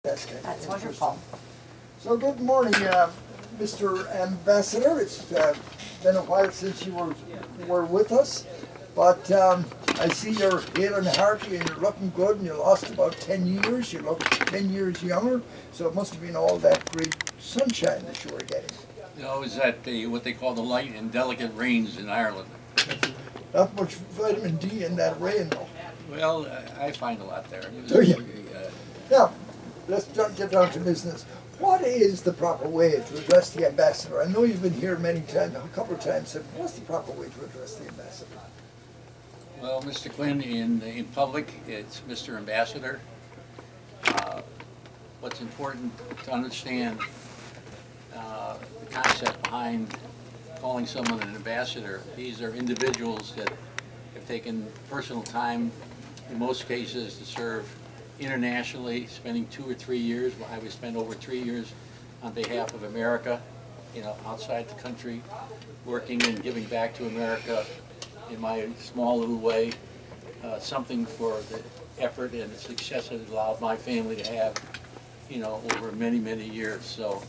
That's wonderful. So good morning, Mr. Ambassador. It's been a while since you were with us, but I see you're hale and hearty and you're looking good, and you lost about 10 years. You look 10 years younger, so it must have been all that great sunshine that you were getting. No, is that what they call the light and delicate rains in Ireland? Not much vitamin D in that rain, though. Well, I find a lot there. Do you? Now, let's get down to business. What is the proper way to address the ambassador? I know you've been here many times, a couple of times. So what's the proper way to address the ambassador? Well, Mr. Quinn, in public, it's Mr. Ambassador. What's important to understand the concept behind calling someone an ambassador. These are individuals that have taken personal time, in most cases, to serve internationally, spending 2 or 3 years. I would spend over 3 years on behalf of America, outside the country, working and giving back to America in my small little way, something for the effort and the success that it allowed my family to have, over many, many years. So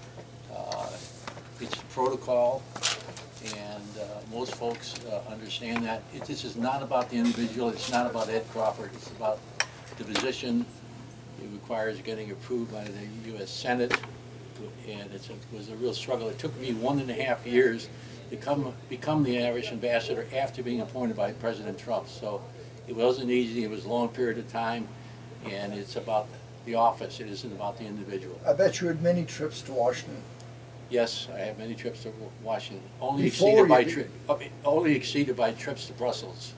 it's protocol, and most folks understand that. This is not about the individual. It's not about Ed Crawford. It's about the position. It requires getting approved by the U.S. Senate, and it was a real struggle. It took me 1.5 years to become the Irish ambassador after being appointed by President Trump. So it wasn't easy. It was a long period of time, and it's about the office. It isn't about the individual. I bet you had many trips to Washington. Yes, I have many trips to Washington. Only exceeded by trips to Brussels.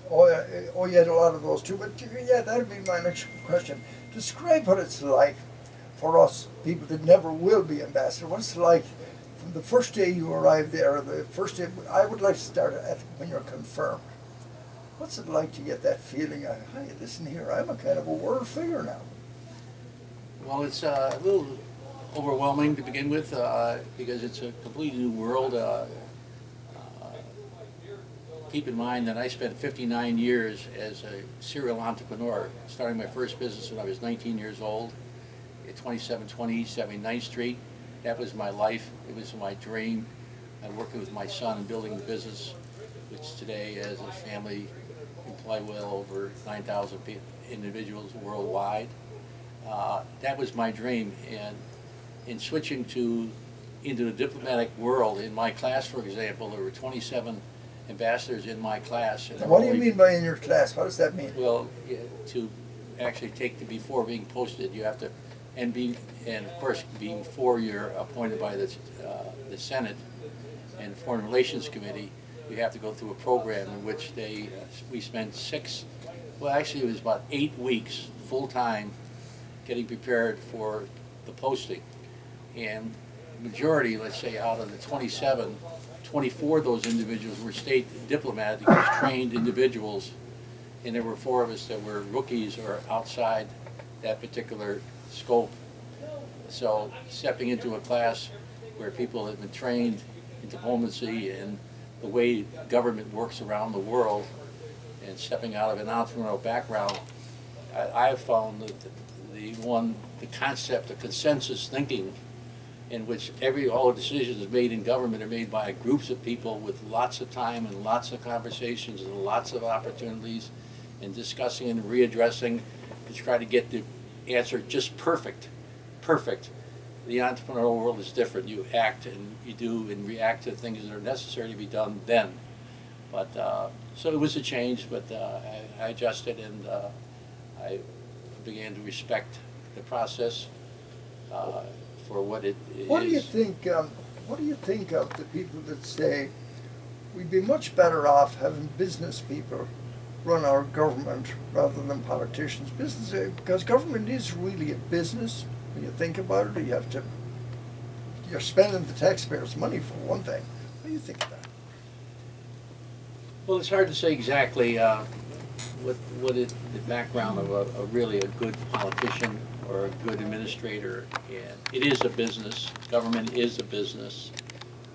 Oh, you had a lot of those too. But yeah, that would be my next question. Describe what it's like for us, people that never will be ambassador. What's it like from the first day you arrive there, the first day? I would like to start at when you're confirmed. What's it like to get that feeling of, hey, listen here, I'm a kind of a world figure now? Well, it's a little overwhelming to begin with because it's a completely new world. Keep in mind that I spent 59 years as a serial entrepreneur, starting my first business when I was 19 years old at 2720 East 79th Street. That was my life. It was my dream. I'm working with my son and building the business, which today as a family employ well over 9,000 individuals worldwide. That was my dream. And in switching into the diplomatic world, in my class, for example, there were 27 ambassadors in my class. And what do you mean by in your class? What does that mean? Well, to actually take the before being posted, you have to, and of course, before you're appointed by the Senate and Foreign Relations Committee, you have to go through a program in which we spent it was about 8 weeks full time getting prepared for the posting. And majority, let's say, out of the 27, 24 of those individuals were state diplomatic trained individuals, and there were 4 of us that were rookies or outside that particular scope. So stepping into a class where people have been trained in diplomacy and the way government works around the world, and stepping out of an entrepreneurial background, I have found that the concept of consensus thinking, in which all decisions made in government are made by groups of people with lots of time and lots of conversations and lots of opportunities and discussing and readdressing to try to get the answer just perfect. The entrepreneurial world is different. You act and you do and react to things that are necessary to be done then. But so it was a change, but I adjusted, and I began to respect the process for what it is. What do you think? What do you think of the people that say we'd be much better off having business people run our government rather than politicians? Because government is really a business. When you think about it, you're spending the taxpayers' money for one thing. What do you think of that? Well, it's hard to say exactly what is the background of really a good politician or a good administrator. And it is a business. Government is a business,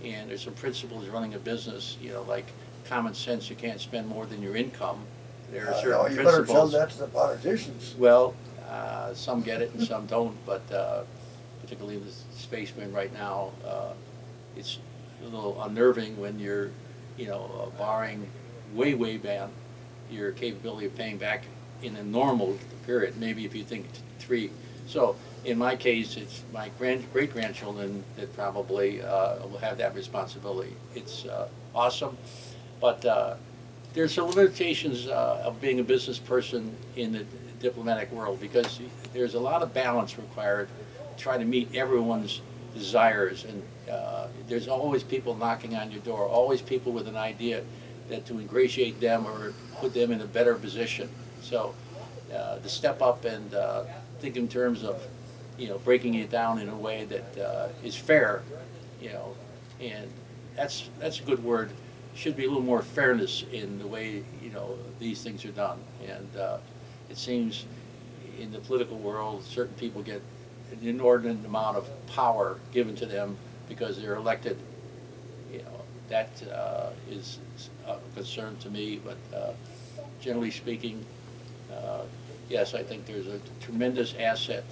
and there's some principles running a business. Like common sense. You can't spend more than your income. There are certain no, you principles. better tell that to the politicians. Well, Some get it and some don't, but particularly in the space we're in right now, it's a little unnerving when you're, borrowing way beyond your capability of paying back in a normal period. Maybe if you think 3. So in my case, it's my great-grandchildren that probably will have that responsibility. It's awesome, but there's some limitations of being a business person in the diplomatic world, because there's a lot of balance required to try to meet everyone's desires, and there's always people knocking on your door, always people with an idea that to ingratiate them or put them in a better position. So to step up and think in terms of breaking it down in a way that is fair, and that's a good word. Should be a little more fairness in the way these things are done, and it seems in the political world certain people get an inordinate amount of power given to them because they're elected. That is a concern to me, but generally speaking, yes, I think there's a tremendous asset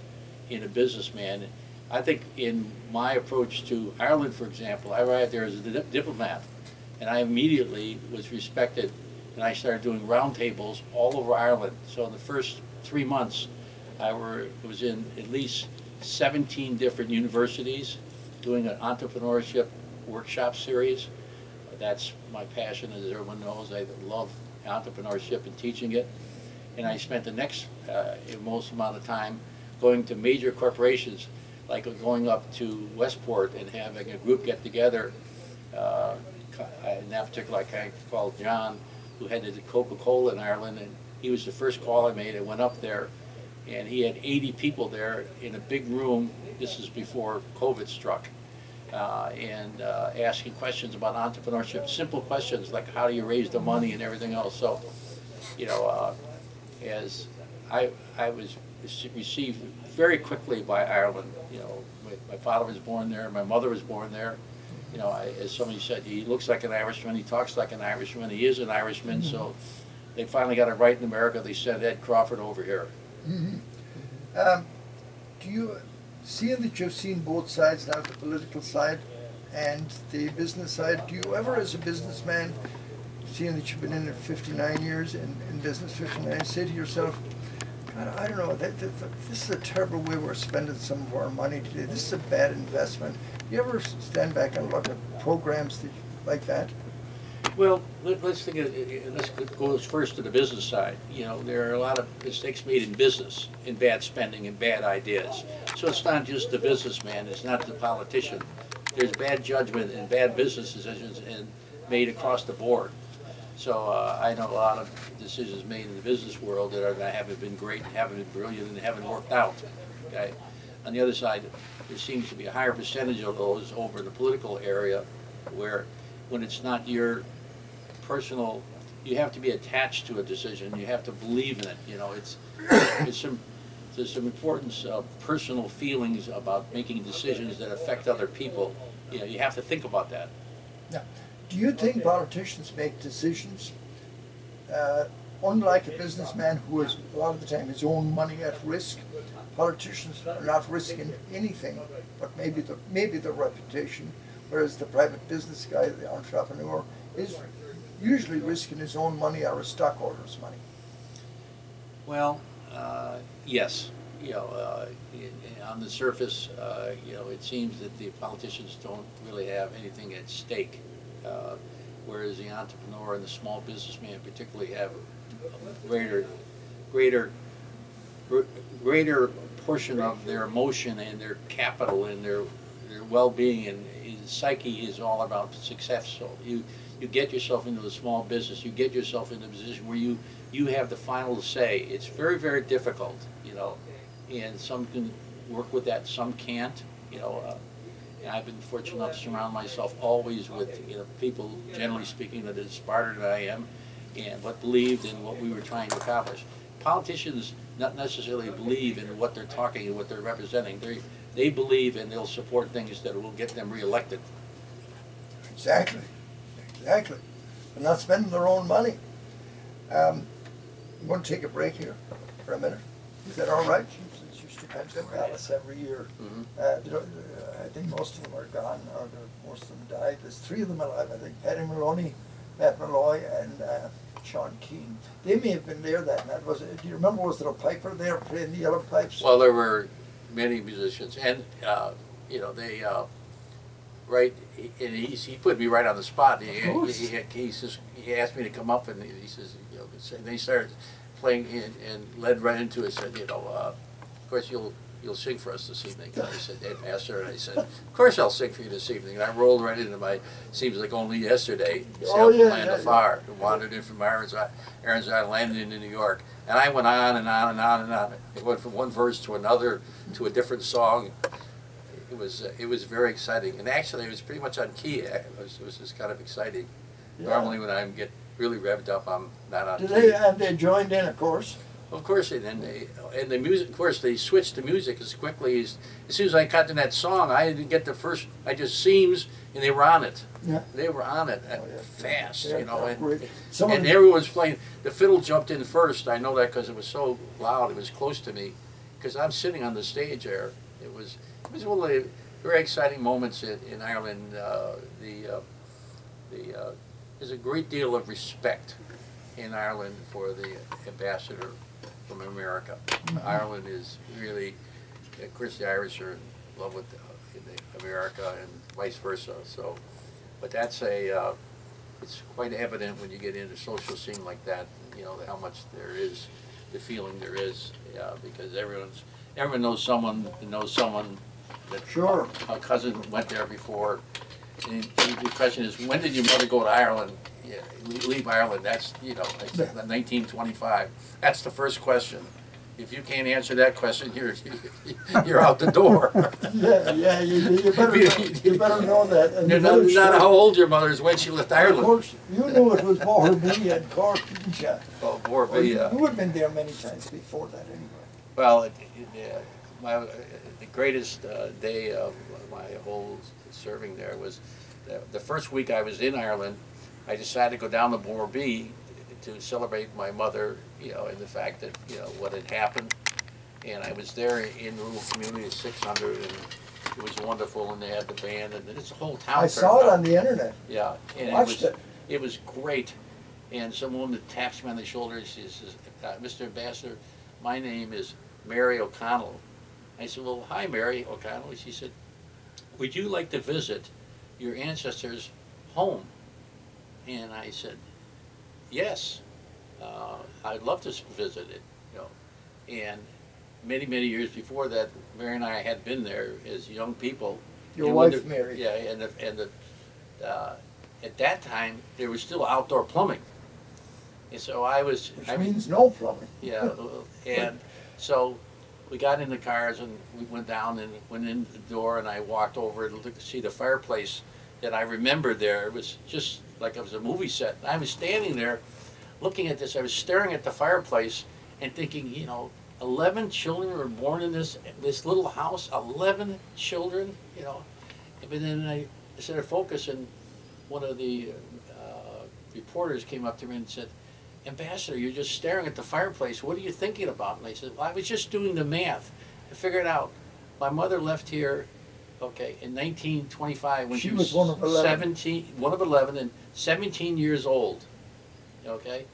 in a businessman. I think in my approach to Ireland, for example, I arrived there as a diplomat, and I immediately was respected, and I started doing roundtables all over Ireland. So in the first 3 months, I was in at least 17 different universities doing an entrepreneurship workshop series. That's my passion, as everyone knows. I love entrepreneurship and teaching it. And I spent the next most amount of time going to major corporations, like going up to Westport and having a group get together. In that particular case, I called John, who headed Coca-Cola in Ireland, and he was the first call I made. I went up there, and he had 80 people there in a big room. This is before COVID struck. And asking questions about entrepreneurship, simple questions like how do you raise the money and everything else. So, as I was received very quickly by Ireland. My father was born there, my mother was born there. As somebody said, he looks like an Irishman, he talks like an Irishman, he is an Irishman. Mm-hmm. So they finally got it right in America. They sent Ed Crawford over here. Mm-hmm. Do you, seeing that you've seen both sides now, the political side and the business side, do you ever, as a businessman, seeing that you've been in it 59 years, in business 59, say to yourself, God, I don't know, this is a terrible way we're spending some of our money today. This is a bad investment. Do you ever stand back and look at programs like that? Well, let's go first to the business side. There are a lot of mistakes made in business, in bad spending and bad ideas. So it's not just the businessman, it's not the politician. There's bad judgment and bad business decisions made across the board. So I know a lot of decisions made in the business world that haven't been great, haven't been brilliant, and haven't worked out. Okay. On the other side, there seems to be a higher percentage of those over in the political area, where when it's not your personal, you have to be attached to a decision. You have to believe in it. There's some importance of personal feelings about making decisions that affect other people. You have to think about that. Yeah. Do you think politicians make decisions, unlike a businessman who has a lot of the time his own money at risk? Politicians are not risking anything, but maybe their reputation, whereas the private business guy, the entrepreneur, is usually risking his own money or a stockholder's money. Well, yes. On the surface, it seems that the politicians don't really have anything at stake. Whereas the entrepreneur and the small businessman particularly have a greater portion of their emotion and their capital and their well-being, and his psyche is all about success. So you get yourself into a small business, you get yourself in a position where you have the final say. It's very, very difficult, and some can work with that, some can't, And I've been fortunate enough to surround myself always with people, generally speaking, that are smarter than I am, but believed in what we were trying to accomplish. Politicians not necessarily believe in what they're talking and what they're representing. They believe and they'll support things that will get them reelected. Exactly. They're not spending their own money. I'm going to take a break here for a minute. Is that all right? She used to come to Dallas every year. Mm-hmm. I think most of them are gone, or most of them died. There's 3 of them alive, I think. Paddy Maloney, Matt Malloy, and Sean Keane. They may have been there that night. Do you remember, was there a piper there playing the yellow pipes? Well, there were many musicians, and you know, they right, and he put me right on the spot. He asked me to come up, and he says, you know, and they started playing and led right into it. Said, you know, of course you'll sing for us this evening. And I said, hey, Pastor, and I said, of course I'll sing for you this evening. And I rolled right into my, seems like only yesterday, Land Afar, and wandered in from Aaron's Island, landed into New York. And I went on and on and on and on. It went from one verse to another, to a different song. It was very exciting. And actually, it was pretty much on key. It was just kind of exciting. Yeah. Normally when I get really revved up, I'm not on key. And they joined in, of course? Of course they did. And the music, of course, they switched to music as quickly as soon as I got to that song. I didn't get the first. I just seems, and they were on it. Yeah. They were on it fast, you know. And everyone's playing. The fiddle jumped in first. I know that because it was so loud. It was close to me, because I'm sitting on the stage there. It was one of the very exciting moments in Ireland. There's a great deal of respect in Ireland for the ambassador from America. Ireland is really, of course, the Irish are in love with America and vice versa. So, but that's it's quite evident when you get into a social scene like that. You know how much there is, the feeling there is, because everyone knows someone that knows someone that. Sure. A cousin went there before. And the question is, when did your mother go to Ireland? Yeah, leave Ireland. That's, you know, 1925. That's the first question. If you can't answer that question, you're out the door. Yeah, you better know that. And not how old your mother is when she left Ireland. Of course, you knew it was Borby and Cork, didn't you? Oh, Borby, yeah. You would have been there many times before that, anyway. Well, the greatest day of my whole serving there was the first week I was in Ireland. I decided to go down to Borby to celebrate my mother, you know, and the fact that, you know, what had happened. And I was there in a little community of 600, and it was wonderful, and they had the band, and it's a whole town. I saw it on the internet. Yeah. And watched it. It was great. And some woman taps me on the shoulder, and she says, Mr. Ambassador, my name is Mary O'Connell. I said, well, hi, Mary O'Connell. She said, would you like to visit your ancestors' home? And I said, yes, I'd love to visit it, you know. And many, many years before that, Mary and I had been there as young people. Your wife, Mary. Yeah, and at that time, there was still outdoor plumbing. And so which means no plumbing. Yeah, and so we got in the cars and we went down and went in the door, and I walked over to see the fireplace that I remembered there. It was just like it was a movie set. I was standing there looking at this. I was staring at the fireplace and thinking, you know, 11 children were born in this little house. 11 children, you know. But then I started focusing. One of the reporters came up to me and said, Ambassador, you're just staring at the fireplace. What are you thinking about? And I said, well, I was just doing the math. I figured out my mother left here, okay, in 1925 when she was one of 11. 11 and 17 years old, okay?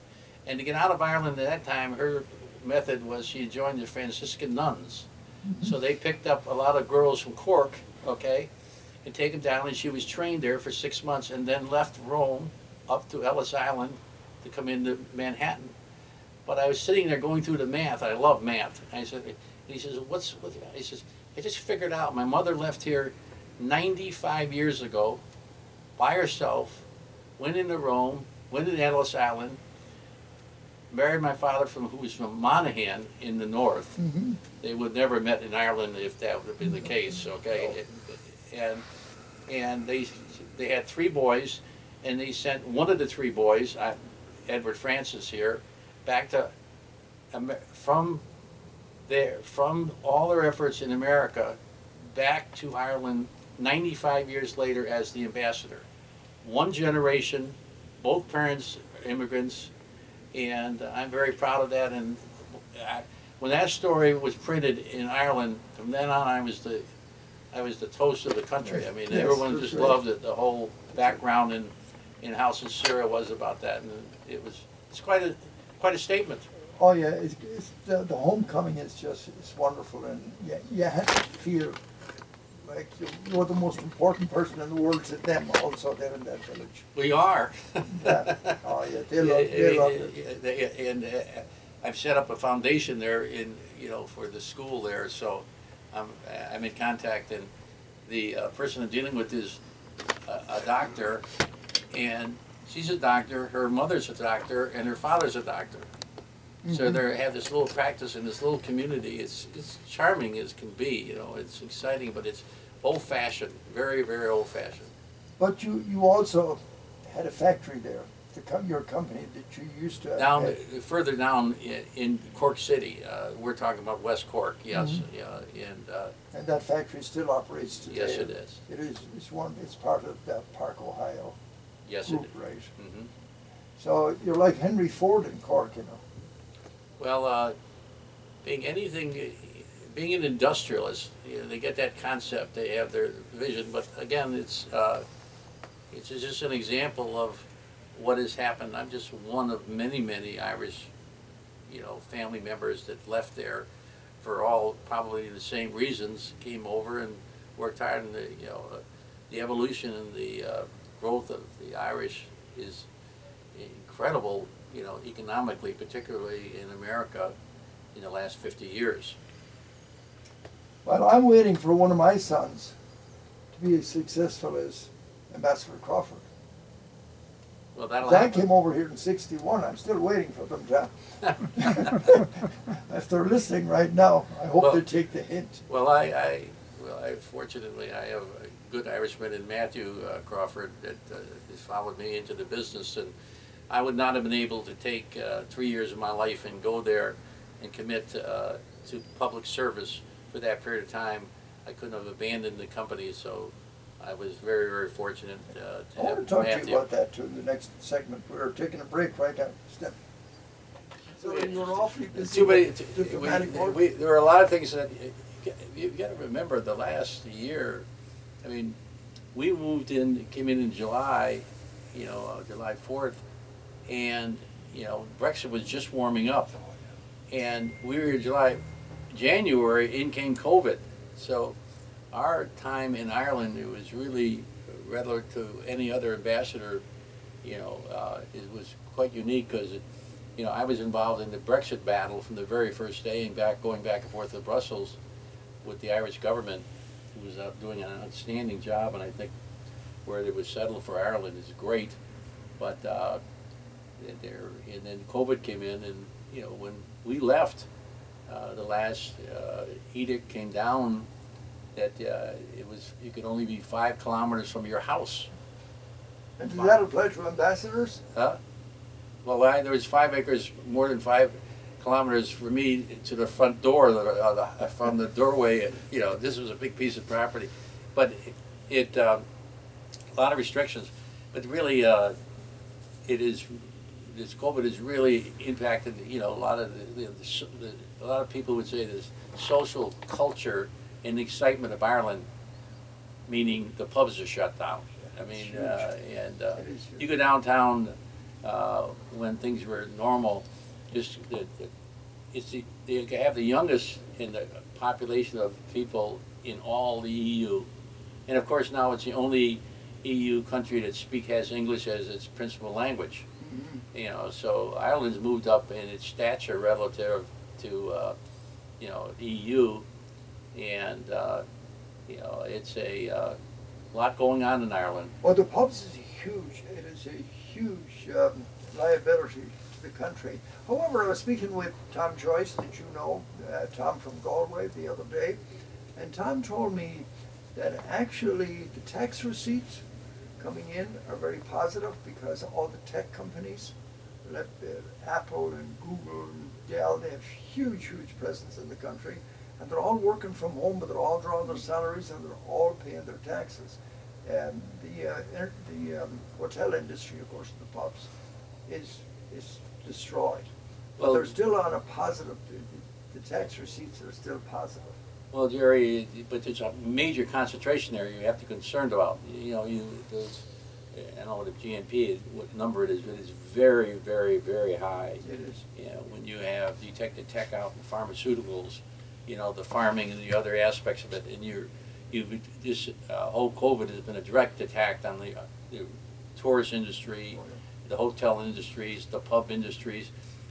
And to get out of Ireland at that time, her method was she joined the Franciscan nuns. So they picked up a lot of girls from Cork, okay, and take them down, and she was trained there for 6 months and then left Rome up to Ellis Island to come into Manhattan. But I was sitting there going through the math. I love math. And I said, and he says, he says, I just figured out my mother left here 95 years ago by herself, went into Rome, went to Ellis Island, married my father who was from Monaghan in the north. They would never have met in Ireland if that would have been the case, okay? And they had 3 boys, and they sent one of the 3 boys, Edward Francis here, back to from all their efforts in America back to Ireland 95 years later as the ambassador. One generation, both parents immigrants, and I'm very proud of that. And when that story was printed in Ireland, from then on I was the toast of the country. I mean, Yes, everyone just right. loved it. The whole background in how sincere it was about that, and it's quite a statement. Oh yeah, the homecoming is just, it's wonderful, and you have to feel like you're the most important person in the world to them also there in that village. We are. Yeah. Oh yeah, they love it. And I've set up a foundation there for the school there, so I'm in contact, and the person I'm dealing with is a doctor, and she's a doctor, her mother's a doctor, and her father's a doctor. So they have this little practice in this little community. It's charming as can be, it's exciting, but it's old-fashioned, very, very old-fashioned. But you also had a factory there, your company that you used to Further down in Cork City. We're talking about West Cork, yes. And that factory still operates today. Yes, it is. It is. It's part of the Park, Ohio Yes, group, it is. right? Mm-hmm. So you're like Henry Ford in Cork, Well, being an industrialist, they get that concept, they have their vision, but again, it's just an example of what has happened. I'm just one of many, many Irish, family members that left there for all probably the same reasons, came over and worked hard, and the evolution and the growth of the Irish is incredible, economically, particularly in America in the last 50 years. Well, I'm waiting for one of my sons to be as successful as Ambassador Crawford. Well, that'll That happen. came over here in '61. I'm still waiting for them to. If they're listening right now, I hope they take the hint. Well, fortunately, I have a good Irishman in Matthew Crawford that has followed me into the business, and I would not have been able to take 3 years of my life and go there and commit to public service for that period of time. I couldn't have abandoned the company, so I was very, very fortunate to I want have to talk to Matthew. you about that too in the next segment. We're taking a break right now. Step. So you're awfully busy. Too many. with the diplomatic work. There are a lot of things that you got to remember. The last year, I mean, we came in July, July 4th, and Brexit was just warming up, and we were in January, in came COVID. So our time in Ireland, it was really relative to any other ambassador, it was quite unique because I was involved in the Brexit battle from the very first day and going back and forth to Brussels with the Irish government, who was doing an outstanding job, and I think where they was settled for Ireland is great. But and then COVID came in, and when we left, the last edict came down that you could only be 5 kilometers from your house. And does that apply to ambassadors? Well, there was 5 acres, more than 5 kilometers for me to the front door, from the doorway. This was a big piece of property, but a lot of restrictions. But really, this COVID has really impacted. A lot of a lot of people would say this social culture and the excitement of Ireland, meaning the pubs are shut down. I mean, you go downtown when things were normal. They have the youngest in the population of people in all the EU, and of course now it's the only EU country that has English as its principal language. So Ireland's moved up in its stature relative to EU, and it's a lot going on in Ireland. Well, the pubs is huge. It is a huge liability to the country. However, I was speaking with Tom Joyce, that Tom from Galway, the other day, and Tom told me that actually the tax receipts coming in are very positive because all the tech companies, Apple and Google and Dell, they have huge, huge presence in the country, and they're all working from home, but they're all drawing their salaries and they're all paying their taxes. And the hotel industry, of course, the pubs, is destroyed. But they're still on a positive. the tax receipts are still positive. Well, Jerry, but there's a major concentration there you have to be concerned about. You know, I don't know what the GNP, what number it is, but it's very, very, very high. It is. You know, when you have detected tech out in pharmaceuticals, you know, the farming and the other aspects of it, and this whole COVID has been a direct attack on the tourist industry, the hotel industries, the pub industries,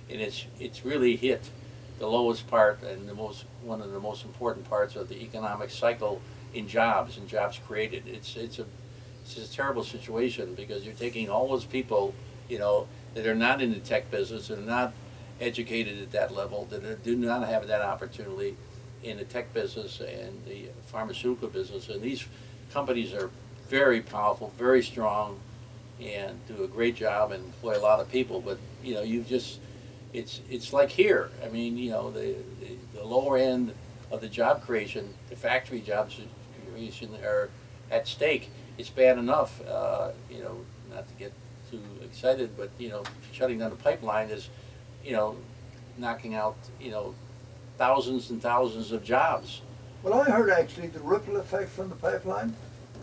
and it's really hit the lowest part and one of the most important parts of the economic cycle in jobs and jobs created. It's a terrible situation because you're taking all those people, you know, that are not in the tech business and are not educated at that level, that do not have that opportunity in the tech business and the pharmaceutical business. And these companies are very powerful, very strong, and do a great job and employ a lot of people. But you know, it's like here. I mean, you know, the lower end of the job creation, the factory jobs creation are at stake. It's bad enough, you know, not to get too excited, but you know, shutting down the pipeline is, you know, knocking out, you know, thousands and thousands of jobs. Well, I heard actually the ripple effect from the pipeline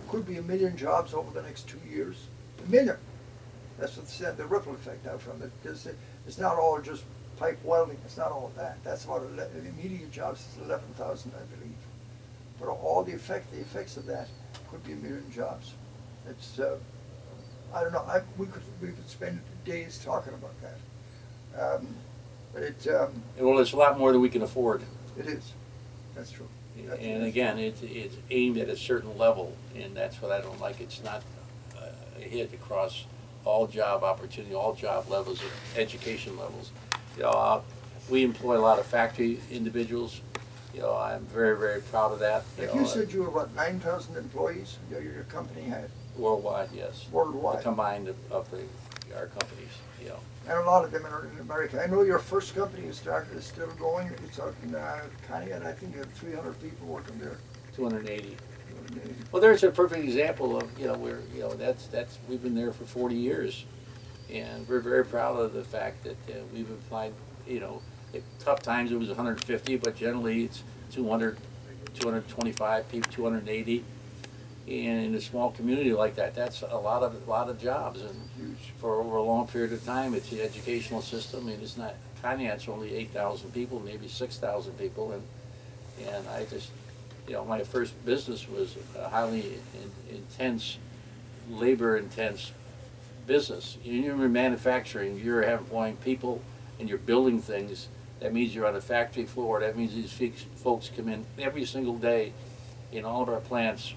could be 1 million jobs over the next 2 years. 1 million. That's what they said, the ripple effect out from it, because it's not all just pipe welding. It's not all that. That's about immediate jobs. It's 11,000, I believe. But all the effects of that could be 1 million jobs. It's I don't know. We could spend days talking about that. But well, it's a lot more than we can afford. It is. That's true. And again, it's aimed at a certain level, and that's what I don't like. It's not a hit across all job opportunity, all job levels, education levels. You know, we employ a lot of factory individuals. You know, I'm very, very proud of that. You said you were about 9,000 employees your company had? Worldwide, yes. Worldwide. The combined of our companies, you know. And a lot of them are in America. I know your first company you started is still going. It's out in Conneaut. I think you have 300 people working there. 280. Well, there's a perfect example of, you know, where, you know, we've been there for 40 years. And we're very proud of the fact that we've applied, you know, at tough times it was 150, but generally it's 200, 225 people, 280. And in a small community like that, that's a lot of jobs. And huge. For over a long period of time, it's the educational system. I mean, it's not, Conneaut's only 8,000 people, maybe 6,000 people. And I just, you know, my first business was a highly intense, labor-intense business. You're in manufacturing, you're employing people and you're building things. That means you're on a factory floor. That means these folks come in every single day in all of our plants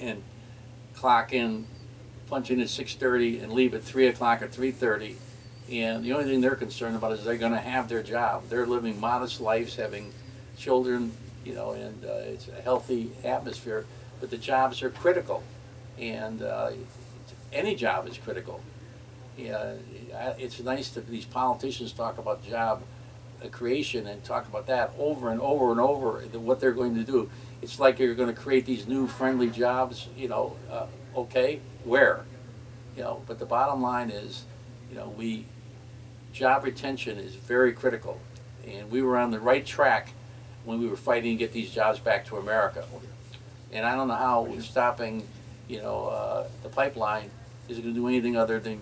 and clock in, punch in at 6:30 and leave at 3 o'clock or 3:30. And the only thing they're concerned about is they're going to have their job. They're living modest lives, having children, you know, and it's a healthy atmosphere. But the jobs are critical, and any job is critical. Yeah, it's nice that these politicians talk about job creation and talk about that over and over and over, what they're going to do. It's like you're going to create these new friendly jobs, you know, okay, where? You know, but the bottom line is, you know, job retention is very critical. And we were on the right track when we were fighting to get these jobs back to America. And I don't know how stopping, you know, the pipeline is going to do anything other than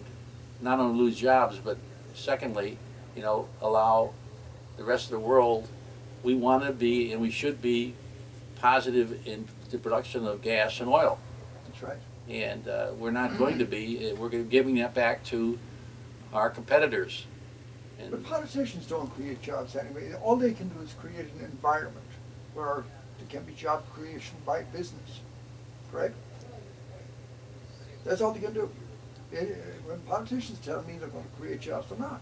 not only lose jobs, but secondly, you know, allow the rest of the world, we want to be and we should be positive in the production of gas and oil. That's right. And we're not going to be. We're giving that back to our competitors. And but politicians don't create jobs anyway. All they can do is create an environment where there can be job creation by business. Correct? That's all they can do. When politicians tell me they're going to create jobs, they're not.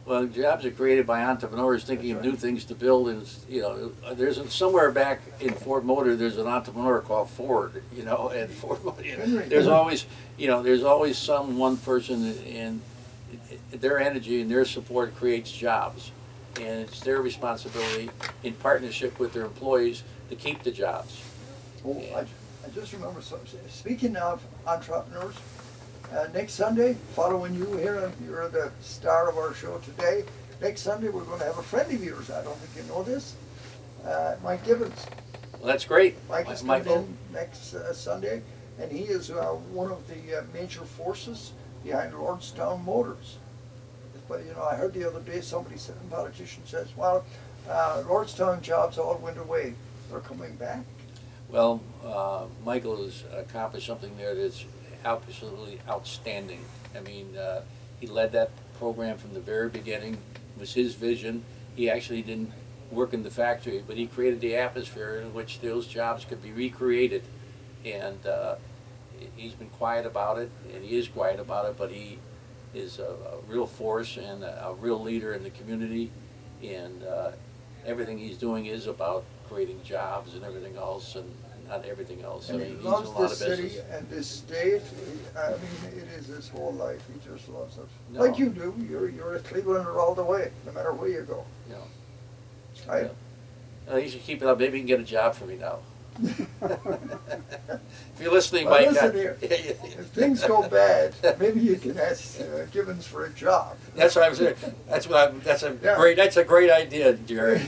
Well, jobs are created by entrepreneurs thinking of new things to build, and you know, there's somewhere back in Ford Motor, there's an entrepreneur called Ford, you know, and Ford Motor. There's always, you know, there's always some one person, and their energy and their support creates jobs, and it's their responsibility in partnership with their employees to keep the jobs. Oh, I just remember something. Speaking of entrepreneurs. Next Sunday, following you here, you're the star of our show today. next Sunday we're going to have a friend of yours. I don't think you know this. Mike Gibbons. Well, that's great. Mike is coming in next Sunday, and he is one of the major forces behind Lordstown Motors. But you know, I heard the other day somebody said, a politician says, well, Lordstown jobs all went away. They're coming back. Well, Michael has accomplished something there that's absolutely outstanding. I mean, he led that program from the very beginning. It was his vision. He actually didn't work in the factory, but he created the atmosphere in which those jobs could be recreated. And he's been quiet about it, and he is quiet about it, but he is a real force and a real leader in the community. And everything he's doing is about creating jobs and everything else, and not everything else. And I mean, he loves a lot this of business. city and this state. I mean, it is his whole life. He just loves it. No. Like you do. You're a Clevelander all the way, no matter where you go. Yeah. Right? Yeah. You should keep it up. Maybe you can get a job for me now. If you're listening, Well, Mike. listen here. If things go bad, maybe you can ask Gibbons for a job. That's what I'm saying. That's Yeah. great. That's a great idea, Jerry.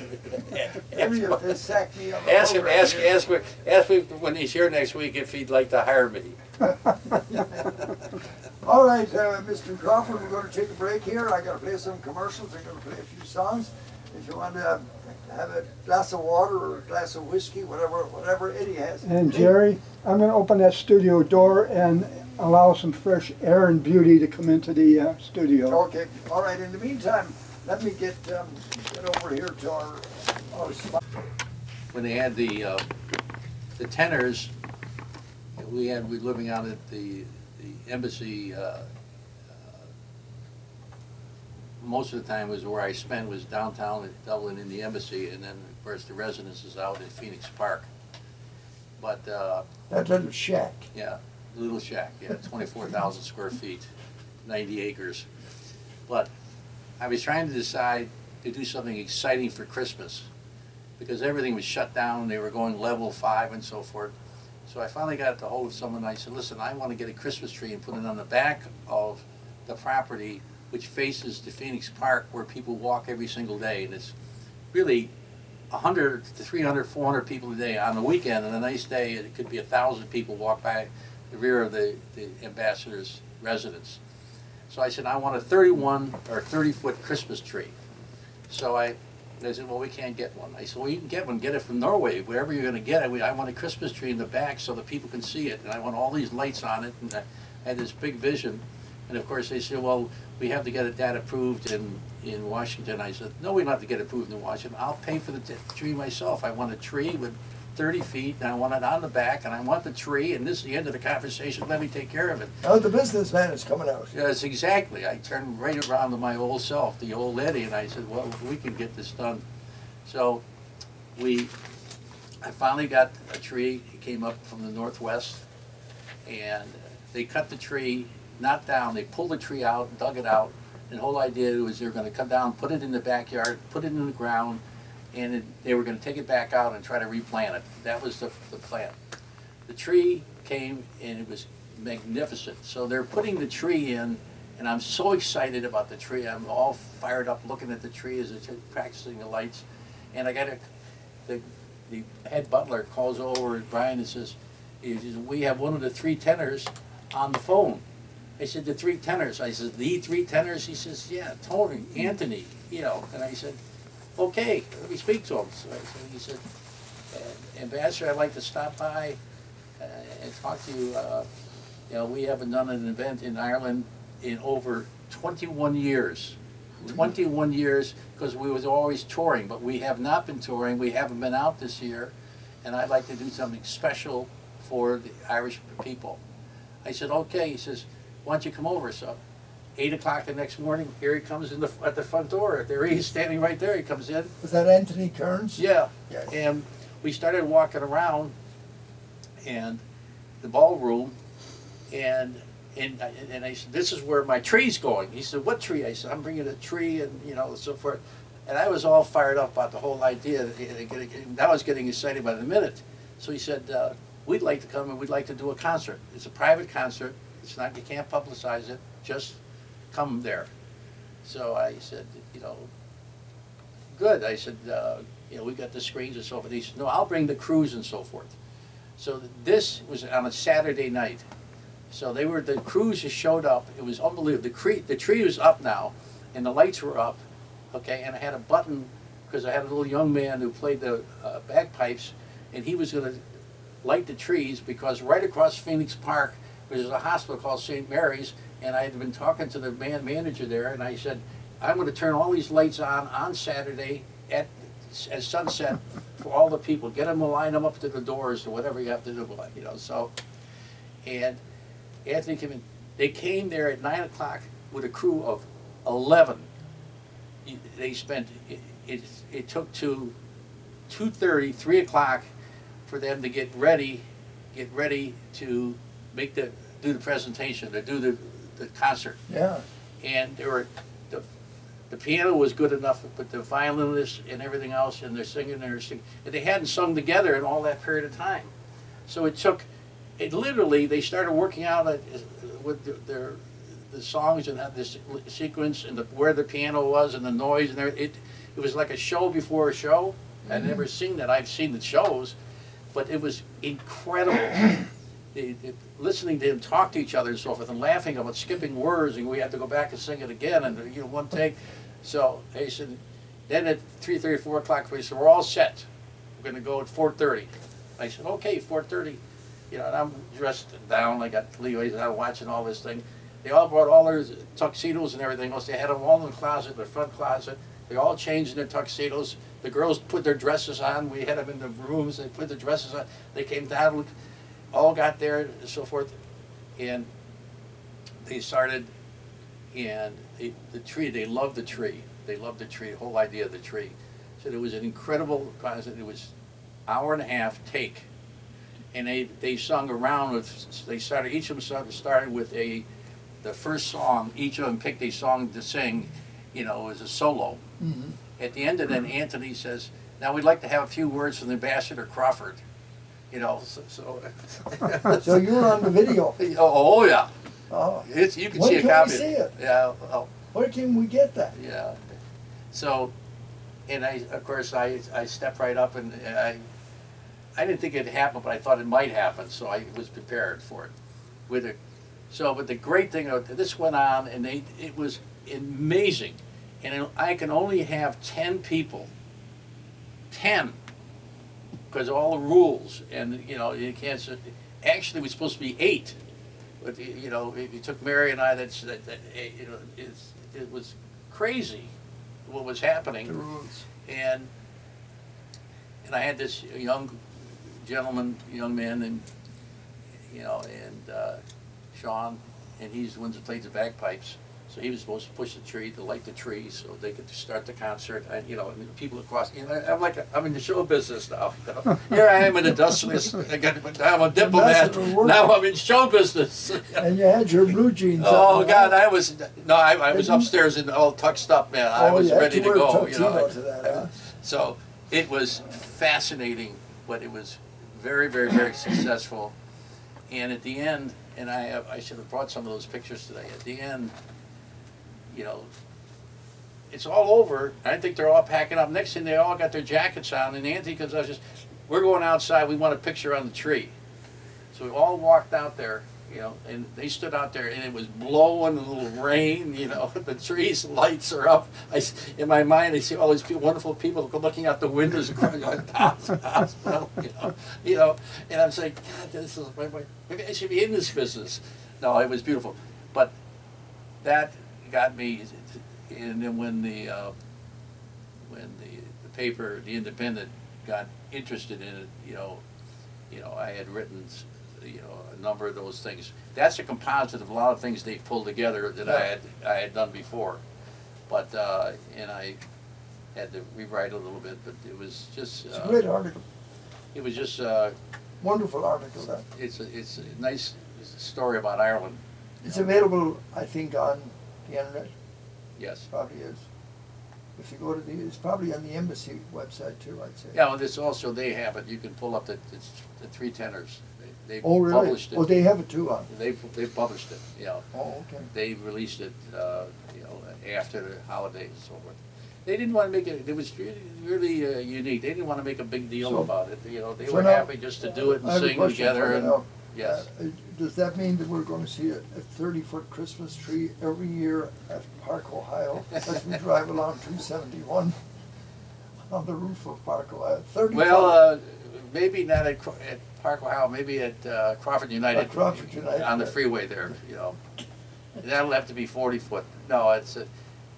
Maybe if they sack me on the Ask him. program, Ask me when he's here next week if he'd like to hire me. All right, Mr. Crawford, we're going to take a break here. I got to play some commercials. I'm going to play a few songs. If you want to have a glass of water or a glass of whiskey, whatever Eddie has. And Jerry, I'm going to open that studio door and allow some fresh air and beauty to come into the studio. Okay. All right. In the meantime, let me get over here to our spot. When they had the tenors, we were living out at the embassy. Most of the time was where I spent was downtown in Dublin in the embassy, and then of course the residence is out in Phoenix Park. But That little shack. yeah, little shack, yeah, 24,000 square feet, 90 acres. But I was trying to decide to do something exciting for Christmas because everything was shut down. They were going level 5 and so forth. So I finally got a hold of someone and I said, listen, I want to get a Christmas tree and put it on the back of the property which faces the Phoenix Park where people walk every single day. And it's really 100 to 300, 400 people a day. On the weekend, on a nice day, it could be 1,000 people walk by the rear of the ambassador's residence. So I said, I want a 31 or 30-foot Christmas tree. So they said, well, we can't get one. I said, well, you can get one. Get it from Norway. Wherever you're going to get it, I want a Christmas tree in the back so that people can see it. And I want all these lights on it. And I had this big vision. And of course, they said, well, we have to get that approved in Washington. I said, no, we don't have to get approved in Washington. I'll pay for the tree myself. I want a tree with 30 feet, and I want it on the back, and I want the tree, and this is the end of the conversation. Let me take care of it. Now the businessman is coming out. Yes, exactly. I turned right around to my old self, the old Eddie, and I said, well, we can get this done. So I finally got a tree. It came up from the northwest, and they cut the tree, not down. They pulled the tree out, dug it out, and the whole idea was they were going to come down, put it in the backyard, put it in the ground, and they were going to take it back out and try to replant it. That was the plan. The tree came, and it was magnificent. So they're putting the tree in, and I'm so excited about the tree. I'm all fired up looking at the tree as it's practicing the lights. And I got the head butler calls over at Brian and says, we have one of the 3 tenors on the phone. I said, the 3 tenors. I said, the 3 tenors? He says, yeah, Tony, Anthony, you know. And I said, okay, let me speak to him. So he said, Ambassador, I'd like to stop by and talk to you. You know, we haven't done an event in Ireland in over 21 years. 21 years, because we was always touring, but we have not been touring. We haven't been out this year, and I'd like to do something special for the Irish people. I said, okay. He says, why don't you come over? So 8 o'clock the next morning, here he comes at the front door. There he is, standing right there. He comes in. Was that Anthony Kearns? Yeah. Yes. And we started walking around and the ballroom, and I said, this is where my tree's going. He said, what tree? I said, I'm bringing a tree, and you know, so forth. And I was all fired up about the whole idea. And I was getting excited by the minute. So he said, we'd like to come and we'd like to do a concert. It's a private concert. It's not, you can't publicize it. Just come there. So I said, you know, good. I said, you know, we got the screens and so forth. He said, no, I'll bring the crews and so forth. So this was on a Saturday night. So the crews just showed up. It was unbelievable. The tree was up now, and the lights were up, okay, and I had a button, because I had a little young man who played the bagpipes, and he was going to light the trees, because right across Phoenix Park, there's a hospital called St. Mary's, and I had been talking to the manager there, and I said, I'm going to turn all these lights on Saturday at sunset for all the people. Get them to line them up to the doors or whatever you have to do, you know. So, and Anthony came in. They came there at 9 o'clock with a crew of 11. They spent, it took to 2:30, 3 o'clock for them to get ready to do the presentation, to do the concert. Yeah. And there were, the piano was good enough, but the violinists and everything else, and they're singing, and they hadn't sung together in all that period of time. So it literally, they started working out with the songs and had this sequence and where the piano was and the noise and everything. It was like a show before a show. I'd never seen that. I've seen the shows, but it was incredible. Listening to them talk to each other and so forth, and laughing about skipping words, and we had to go back and sing it again, and you know, one take. So they said, then at 3:30, 4 o'clock, we said, we're all set. We're going to go at 4:30. I said, okay, 4:30. You know, and I'm dressed down. I got leeways out watching all this thing. They all brought all their tuxedos and everything else. They had them all in the closet, the front closet. They all changed in their tuxedos. The girls put their dresses on. We had them in the rooms. They put their dresses on. They came down, all got there and so forth. And they started, and the tree, they loved the tree. They loved the tree, the whole idea of the tree. So it was an incredible concert. It was hour and a half take. And they sung around with, they started, each of them started with the first song. Each of them picked a song to sing, you know, as a solo. Mm-hmm. At the end of that, Anthony says, now we'd like to have a few words from the Ambassador Crawford. You know, so So you were on the video. Oh yeah. Oh. You can see a copy. When can we see it? Yeah. Well, Where can we get that? yeah. So, and of course, I stepped right up, and I didn't think it'd happen, but I thought it might happen, so I was prepared for it. But the great thing, this went on, and it was amazing. And I can only have 10 people. 10. Because of all the rules, and you know, you can't. Actually, it was supposed to be 8, but you know, it took Mary and I. You know, it was crazy what was happening. The rules. And I had this young man, and you know, and Sean, and he's the one that plays the bagpipes. So he was supposed to push the tree, to light the tree, so they could start the concert. And you know, I mean, people across. You know, I'm in the show business now. You know? Here I am, an industrialist. I'm a diplomat. Now I'm in show business. And you had your blue jeans. Oh God, I was upstairs and all tucked up, man. I was ready to go. You know. To that, huh? So it was fascinating, but it was very, very, very successful. And at the end, and I should have brought some of those pictures today. At the end, you know, it's all over. I think they're all packing up. Next thing, they all got their jackets on, and Anthony comes out and says, we're going outside, we want a picture on the tree. So we all walked out there, you know, and they stood out there, and it was blowing, a little rain, you know, the trees, lights are up. In my mind, I see all these wonderful people looking out the windows across the hospital, you know, and I'm saying, God, this is, maybe I should be in this business. No, it was beautiful. But that got me, and then when the paper, The Independent, got interested in it, you know, I had written, you know, a number of those things. That's a composite of a lot of things they pulled together that I had done before, but and I had to rewrite a little bit, but it was just. It's a great article. It was just. Wonderful article. That. It's a nice story about Ireland. It's available, I think, on the internet. Yes. Probably is. If you go to it's probably on the embassy website too, I'd say. Yeah, well, this also, they have it. You can pull up the 310ers. They really? published it. Oh, they have it too on. They published it. You know. Oh, okay. They released it, you know, after the holidays and so forth. They didn't want to make it. It was really unique. They didn't want to make a big deal about it. You know, they so were now, happy just to do it and sing together. And yes. Does that mean that we're going to see a 30-foot Christmas tree every year at Park, Ohio, as we drive along 271 on the roof of Park, Ohio? 30 well, maybe not at Park, Ohio. Maybe at Crawford United. Crawford United on the freeway there. You know, that'll have to be 40 foot. No, it's.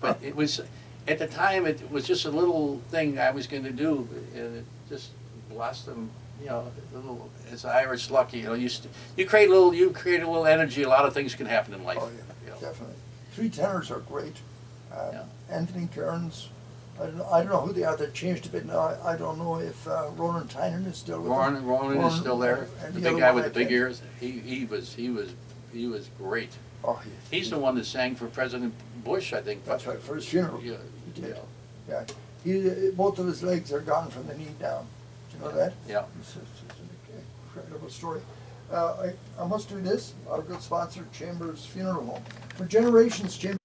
But it was. At the time, it was just a little thing I was going to do, and it just blossomed. You know, it's Irish luck. You know, you create a little energy. A lot of things can happen in life. Oh yeah, you know. definitely. Three tenors are great. Yeah. Anthony Cairns. I don't know who they are. They've changed a bit now. I don't know if Ronan Tynan is still with them. Ronan is still there. The big guy with the big ears. He was great. Oh, he's the one that sang for President Bush, I think. That's right, for his funeral. Yeah, he did. Yeah. Both of his legs are gone from the knee down. Do you know that? Yeah. It's an incredible story. I must do this. Our good sponsor, Chambers Funeral Home. For generations, Chambers